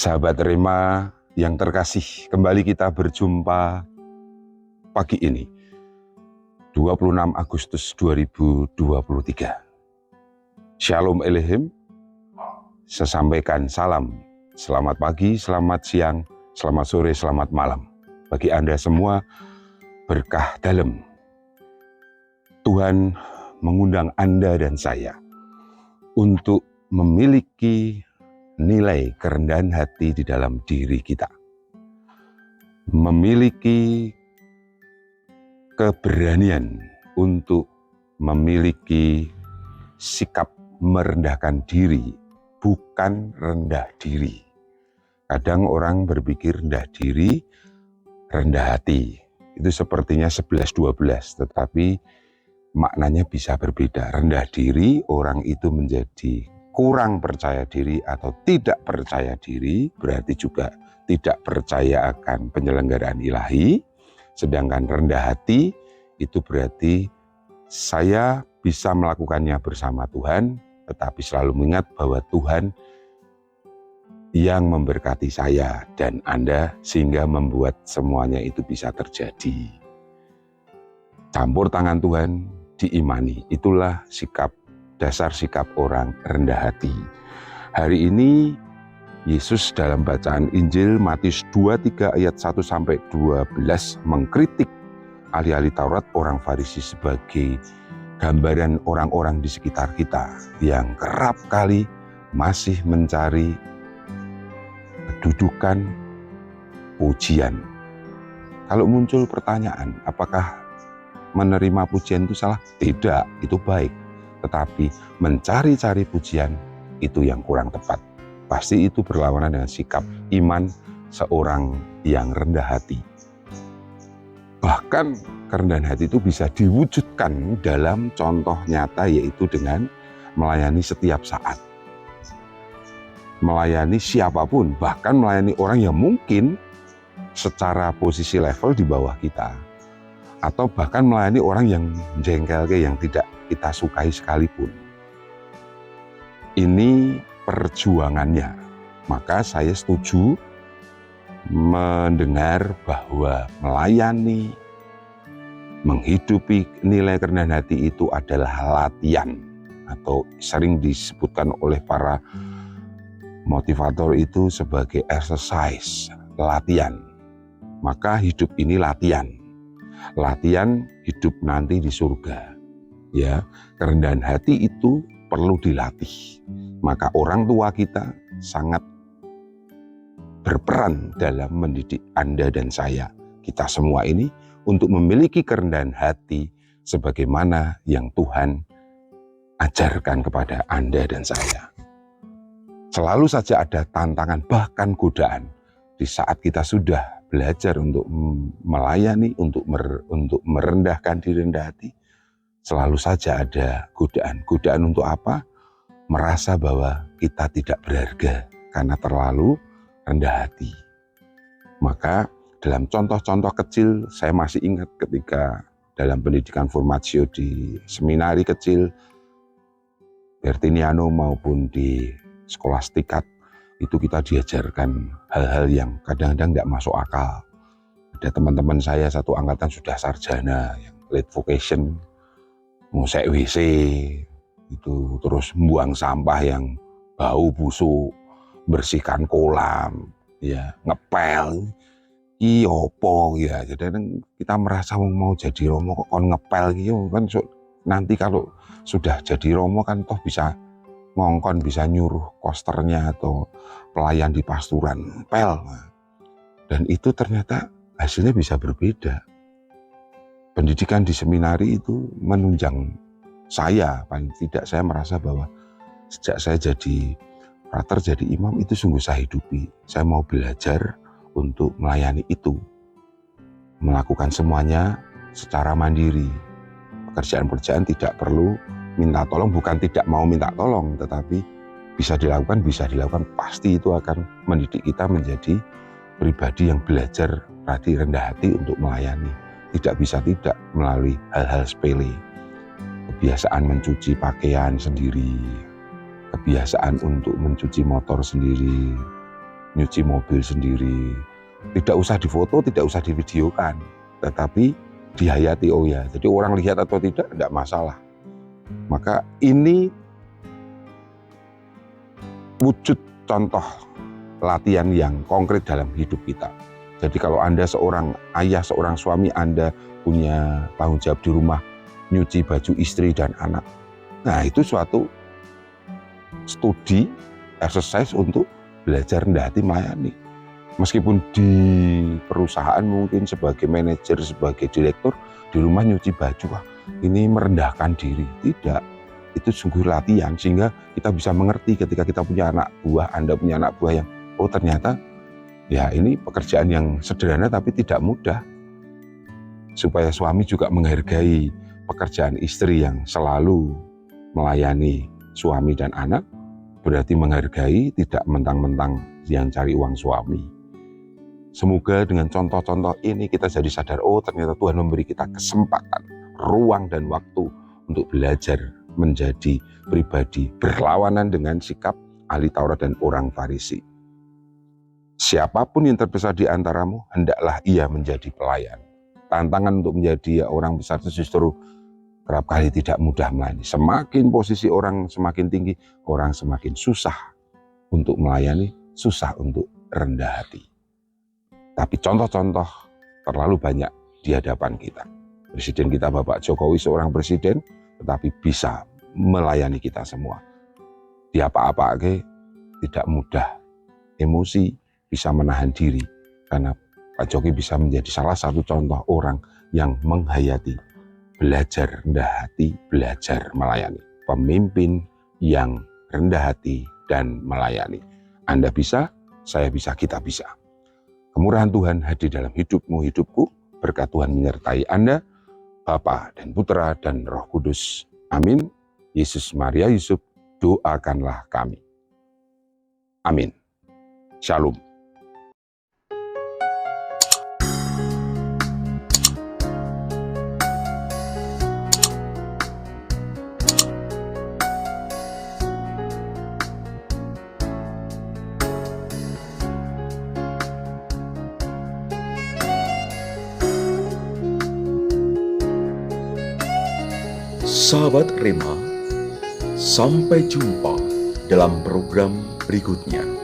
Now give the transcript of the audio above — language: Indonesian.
Sahabat Rema yang terkasih, kembali kita berjumpa pagi ini, 26 Agustus 2023. Shalom Elohim, saya sampaikan salam, selamat pagi, selamat siang, selamat sore, selamat malam. Bagi Anda semua, berkah dalam. Tuhan mengundang Anda dan saya untuk memiliki nilai kerendahan hati di dalam diri kita. Memiliki keberanian untuk memiliki sikap merendahkan diri, bukan rendah diri. Kadang orang berpikir rendah diri, rendah hati. Itu sepertinya 11-12, tetapi maknanya bisa berbeda. Rendah diri, orang itu menjadi kurang percaya diri atau tidak percaya diri, berarti juga tidak percaya akan penyelenggaraan ilahi. Sedangkan rendah hati itu berarti saya bisa melakukannya bersama Tuhan, tetapi selalu mengingat bahwa Tuhan yang memberkati saya dan Anda sehingga membuat semuanya itu bisa terjadi. Campur tangan Tuhan, diimani, itulah dasar sikap orang rendah hati. Hari ini Yesus dalam bacaan Injil Matius 23 ayat 1-12 mengkritik ahli-ahli Taurat, orang Farisi sebagai gambaran orang-orang di sekitar kita yang kerap kali masih mencari kedudukan, pujian. Kalau muncul pertanyaan, apakah menerima pujian itu salah? Tidak, itu baik. Tetapi mencari-cari pujian itu yang kurang tepat. Pasti itu berlawanan dengan sikap iman seorang yang rendah hati. Bahkan kerendahan hati itu bisa diwujudkan dalam contoh nyata, yaitu dengan melayani setiap saat. Melayani siapapun, bahkan melayani orang yang mungkin secara posisi level di bawah kita. Atau bahkan melayani orang yang jengkel, yang tidak kita sukai sekalipun. Ini perjuangannya. Maka saya setuju mendengar bahwa melayani, menghidupi nilai kerendahan hati itu adalah latihan. Atau sering disebutkan oleh para motivator itu sebagai exercise, latihan. Maka hidup ini latihan. Latihan hidup nanti di surga. Ya, kerendahan hati itu perlu dilatih. Maka orang tua kita sangat berperan dalam mendidik Anda dan saya, kita semua ini, untuk memiliki kerendahan hati sebagaimana yang Tuhan ajarkan kepada Anda dan saya. Selalu saja ada tantangan, bahkan godaan. Di saat kita sudah belajar untuk melayani, untuk merendahkan diri, rendah hati, selalu saja ada godaan. Godaan untuk apa? Merasa bahwa kita tidak berharga karena terlalu rendah hati. Maka dalam contoh-contoh kecil, saya masih ingat ketika dalam pendidikan formatio di seminari kecil, Bertiniano maupun di skolastikat, itu kita diajarkan hal-hal yang kadang-kadang tidak masuk akal. Ada teman-teman saya satu angkatan sudah sarjana, yang late vocation, ngusek WC, itu terus buang sampah yang bau busuk, bersihkan kolam, ya ngepel, opo ya. Jadi kita merasa mau jadi romo kok kon ngepel gitu kan, nanti kalau sudah jadi romo kan toh bisa ngongkon, bisa nyuruh kosternya atau pelayan di pasturan ngepel. Dan itu ternyata hasilnya bisa berbeda. Pendidikan di seminari itu menunjang saya, paling tidak saya merasa bahwa sejak saya jadi frater, jadi imam, itu sungguh saya hidupi. Saya mau belajar untuk melayani itu. Melakukan semuanya secara mandiri. Pekerjaan-pekerjaan tidak perlu minta tolong, bukan tidak mau minta tolong, tetapi bisa dilakukan, pasti itu akan mendidik kita menjadi pribadi yang belajar tadi rendah hati untuk melayani. Tidak bisa tidak melalui hal-hal sepele. Kebiasaan mencuci pakaian sendiri, kebiasaan untuk mencuci motor sendiri, nyuci mobil sendiri. Tidak usah difoto, tidak usah divideokan, tetapi dihayati. Oh ya, jadi orang lihat atau tidak masalah. Maka ini wujud contoh latihan yang konkret dalam hidup kita. Jadi kalau Anda seorang ayah, seorang suami, Anda punya tanggung jawab di rumah, nyuci baju istri dan anak. Nah, itu suatu studi, exercise untuk belajar rendah hati melayani. Meskipun di perusahaan mungkin sebagai manajer, sebagai direktur, di rumah nyuci baju, wah, ini merendahkan diri. Tidak, itu sungguh latihan sehingga kita bisa mengerti ketika kita punya anak buah, Anda punya anak buah yang, oh ternyata ya ini pekerjaan yang sederhana tapi tidak mudah. Supaya suami juga menghargai pekerjaan istri yang selalu melayani suami dan anak, berarti menghargai, tidak mentang-mentang yang cari uang suami. Semoga dengan contoh-contoh ini kita jadi sadar, oh ternyata Tuhan memberi kita kesempatan, ruang dan waktu untuk belajar menjadi pribadi berlawanan dengan sikap ahli Taurat dan orang Farisi. Siapapun yang terbesar di antaramu, hendaklah ia menjadi pelayan. Tantangan untuk menjadi orang besar itu justru kerap kali tidak mudah melayani. Semakin posisi orang semakin tinggi, orang semakin susah untuk melayani, susah untuk rendah hati. Tapi contoh-contoh terlalu banyak di hadapan kita. Presiden kita Bapak Jokowi seorang presiden, tetapi bisa melayani kita semua. Di apa-apa tidak mudah, emosi, bisa menahan diri. Karena Pak Jokowi bisa menjadi salah satu contoh orang yang menghayati, belajar rendah hati, belajar melayani. Pemimpin yang rendah hati dan melayani. Anda bisa, saya bisa, kita bisa. Kemurahan Tuhan hadir dalam hidupmu, hidupku. Berkat Tuhan menyertai Anda, Bapa dan Putra dan Roh Kudus. Amin. Yesus, Maria, Yusuf, doakanlah kami. Amin. Shalom. Sahabat Rema, sampai jumpa dalam program berikutnya.